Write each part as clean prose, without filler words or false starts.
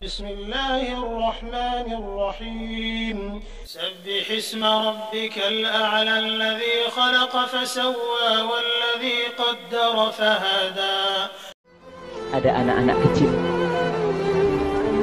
Bismillahirrahmanirrahim. Sabbih isma rabbikal a'la alladhi khalaqa fasawwa walladhi qaddara fahada. Ada anak-anak kecil.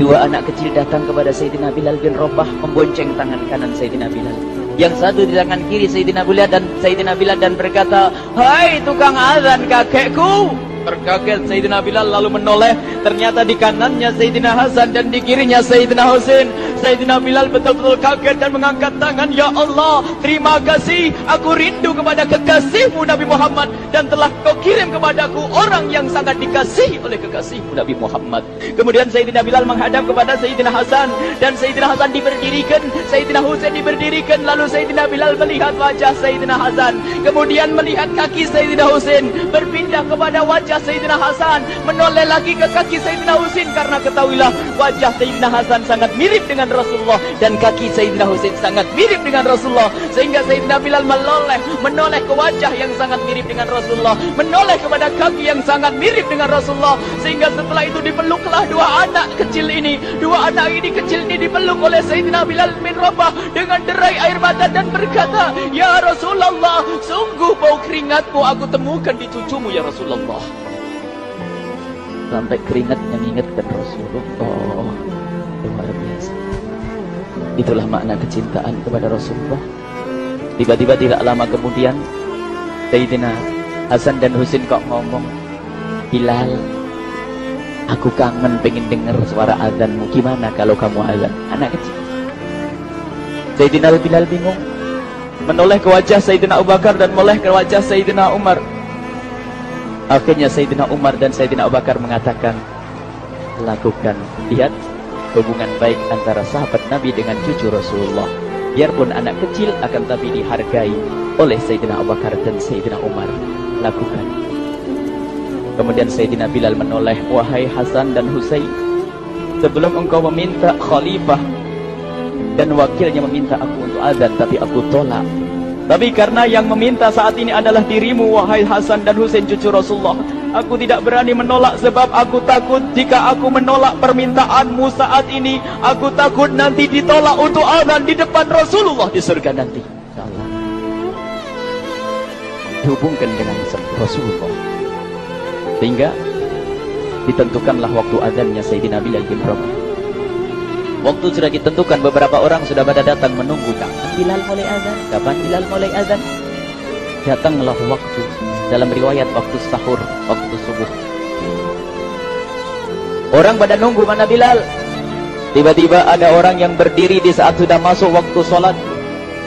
Dua anak kecil datang kepada Sayyidina Bilal bin Rabah membonceng tangan kanan Sayyidina Bilal. Yang satu di tangan kiri Sayyidina Bilal dan berkata, "Hai tukang azan kakekku." Terkaget Sayyidina Bilal lalu menoleh, ternyata di kanannya Sayyidina Hasan dan di kirinya Sayyidina Husain. Sayyidina Bilal betul-betul kaget dan mengangkat tangan, "Ya Allah, terima kasih, aku rindu kepada kekasihmu Nabi Muhammad dan telah kau kirim kepadaku orang yang sangat dikasihi oleh kekasihmu Nabi Muhammad." Kemudian Sayyidina Bilal menghadap kepada Sayyidina Hasan dan Sayyidina Hasan diberdirikan, Sayyidina Husain diberdirikan, lalu Sayyidina Bilal melihat wajah Sayyidina Hasan, kemudian melihat kaki Sayyidina Husain, berpindah kepada wajah Sayyidina Hasan, menoleh lagi ke kaki Sayyidina Husain, karena ketahuilah wajah Sayyidina Hasan sangat mirip dengan Rasulullah dan kaki Sayyidina Husain sangat mirip dengan Rasulullah, sehingga Sayyidina Bilal menoleh ke wajah yang sangat mirip dengan Rasulullah, menoleh kepada kaki yang sangat mirip dengan Rasulullah, sehingga setelah itu dipeluklah dua anak kecil ini dipeluk oleh Sayyidina Bilal bin Rabah dengan derai air mata dan berkata, "Ya Rasulullah, sungguh bau keringatmu aku temukan di cucumu ya Rasulullah." Sampai keringat yang mengingatkan Rasulullah. Luar biasa. Itulah makna kecintaan kepada Rasulullah. Tiba-tiba tidak lama kemudian Sayyidina Hasan dan Husain kok ngomong, "Bilal, aku kangen pengen dengar suara azanmu. Gimana kalau kamu azan?" Anak kecil. Sayyidina Bilal bingung, menoleh ke wajah Sayyidina Abu Bakar dan menoleh ke wajah Sayyidina Umar. Akhirnya Sayyidina Umar dan Sayyidina Abu Bakar mengatakan, "Lakukan, lihat hubungan baik antara sahabat Nabi dengan cucu Rasulullah. Biarpun anak kecil akan tapi dihargai oleh Sayyidina Abu Bakar dan Sayyidina Umar. Lakukan." Kemudian Sayyidina Bilal menoleh, "Wahai Hasan dan Husain, sebelum engkau meminta khalifah dan wakilnya meminta aku untuk azan, tapi aku tolak. Tapi karena yang meminta saat ini adalah dirimu, wahai Hasan dan Husain cucu Rasulullah, aku tidak berani menolak, sebab aku takut jika aku menolak permintaanmu saat ini, aku takut nanti ditolak untuk azan di depan Rasulullah di surga nanti." Allah dihubungkan dengan Rasulullah, sehingga ditentukanlah waktu azannya Sayyidina Bilal bin Rabah. Waktu sudah ditentukan, beberapa orang sudah pada datang menunggu, kapan Bilal mulai azan, kapan Bilal mulai azan. Datanglah waktu, dalam riwayat waktu sahur, waktu subuh. Orang pada nunggu mana Bilal. Tiba-tiba ada orang yang berdiri di saat sudah masuk waktu sholat.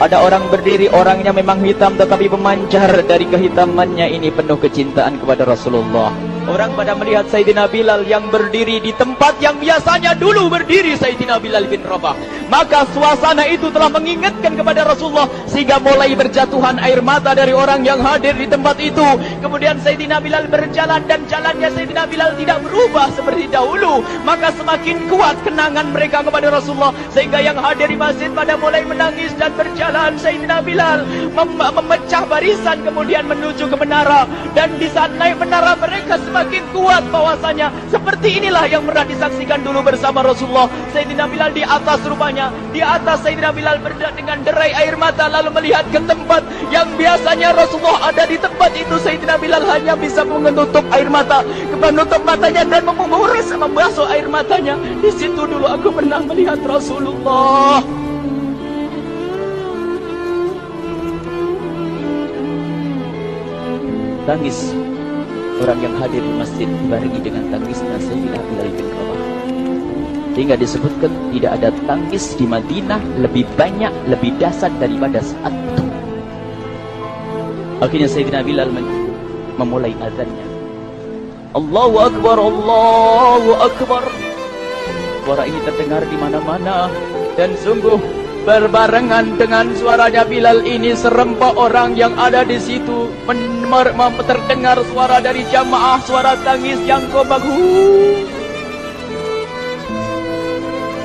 Ada orang berdiri, orangnya memang hitam tetapi memancar dari kehitamannya ini penuh kecintaan kepada Rasulullah. Orang pada melihat Sayyidina Bilal yang berdiri di tempat yang biasanya dulu berdiri Sayyidina Bilal bin Rabah. Maka suasana itu telah mengingatkan kepada Rasulullah, sehingga mulai berjatuhan air mata dari orang yang hadir di tempat itu. Kemudian Sayyidina Bilal berjalan dan jalannya Sayyidina Bilal tidak berubah seperti dahulu. Maka semakin kuat kenangan mereka kepada Rasulullah, sehingga yang hadir di masjid pada mulai menangis dan berjalan. Sayyidina Bilal memecah barisan kemudian menuju ke menara, dan di saat naik menara mereka semakin kuat bahwasanya seperti inilah yang pernah disaksikan dulu bersama Rasulullah. Sayyidina Bilal di atas, rupanya di atas Sayyidina Bilal berada dengan derai air mata, lalu melihat ke tempat yang biasanya Rasulullah ada di tempat itu. Sayyidina Bilal hanya bisa menutup air mata, menutup matanya dan membasuh air matanya. Di situ dulu aku pernah melihat Rasulullah. Tangis orang yang hadir di masjid dibarengi dengan tangisnya Sayyidina Bilal bin Rabah, sehingga disebutkan tidak ada tangis di Madinah lebih banyak, lebih dahsyat daripada saat itu. Akhirnya Sayyidina Bilal memulai azannya. Allahu Akbar, Allahu Akbar. Suara ini terdengar di mana-mana, dan sungguh berbarengan dengan suaranya Bilal ini serempak orang yang ada di situ terdengar suara dari jamaah, suara tangis yang kompak.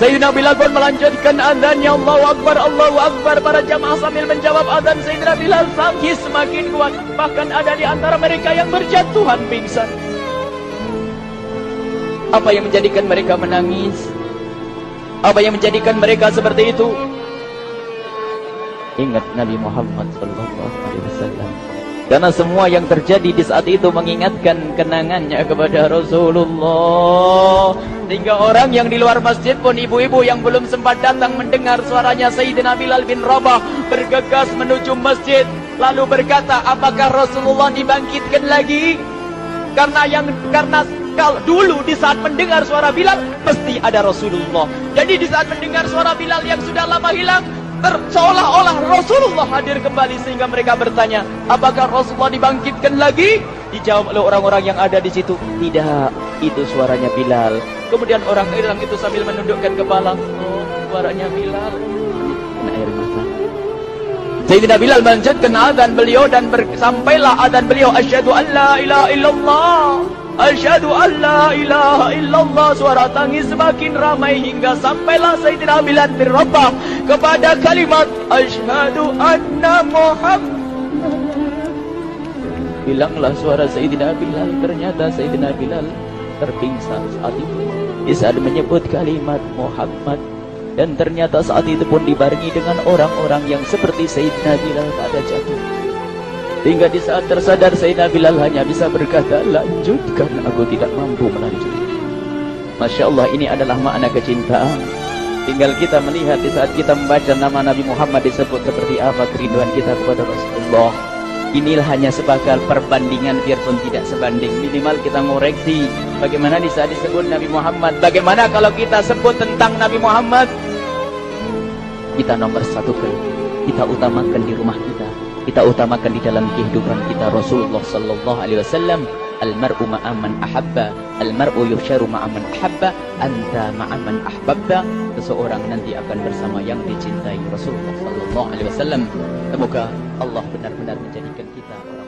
Sayyidina Bilal pun melanjutkan azannya, Allahu Akbar, Allahu Akbar. Para jamaah sambil menjawab azan Sayyidina Bilal tangis semakin kuat. Bahkan ada di antara mereka yang berjatuhan pingsan. Apa yang menjadikan mereka menangis? Apa yang menjadikan mereka seperti itu? Ingat Nabi Muhammad SAW. Karena semua yang terjadi di saat itu mengingatkan kenangannya kepada Rasulullah. Sehingga orang yang di luar masjid pun, ibu-ibu yang belum sempat datang mendengar suaranya Sayyidina Bilal bin Rabah, bergegas menuju masjid, lalu berkata, apakah Rasulullah dibangkitkan lagi? Karena kalau dulu di saat mendengar suara Bilal pasti ada Rasulullah. Jadi di saat mendengar suara Bilal yang sudah lama hilang, seolah-olah Rasulullah hadir kembali, sehingga mereka bertanya, apakah Rasulullah dibangkitkan lagi? Dijawab oleh orang-orang yang ada di situ, tidak, itu suaranya Bilal. Kemudian orang hilang itu sambil menundukkan kepala, oh, suaranya Bilal. Kena air mata. Sayyidina Bilal melanjutkan azan beliau dan sampailah azan beliau, asyhadu an la ilaha illallah, asyhadu an la ilaha illallah. Suara tangis semakin ramai hingga sampailah Sayyidina Bilal bin Rabah kepada kalimat asyhadu anna Muhammad. Hilanglah suara Sayyidina Bilal. Ternyata Sayyidina Bilal terpingsan saat itu di saat menyebut kalimat Muhammad. Dan ternyata saat itu pun dibarengi dengan orang-orang yang seperti Sayyidina Bilal pada jatuh. Hingga di saat tersadar Sayyidina Bilal hanya bisa berkata, lanjutkan, aku tidak mampu melanjutkan. Masya Allah, ini adalah makna kecintaan. Tinggal kita melihat di saat kita membaca nama Nabi Muhammad disebut seperti apa kerinduan kita kepada Rasulullah. Inilah hanya sebagai perbandingan, biarpun tidak sebanding. Minimal kita ngoreksi bagaimana di saat disebut Nabi Muhammad. Bagaimana kalau kita sebut tentang Nabi Muhammad? Kita nomor satu kita utamakan di rumah kita utamakan di dalam kehidupan kita Rasulullah sallallahu alaihi wasallam. Almar'u ma'aman ahabba, almar'u yusharu ma'aman ahabba, anta ma'aman ahbabta. Seseorang nanti akan bersama yang dicintai Rasulullah sallallahu alaihi wasallam. Semoga Allah benar-benar menjadikan kita orang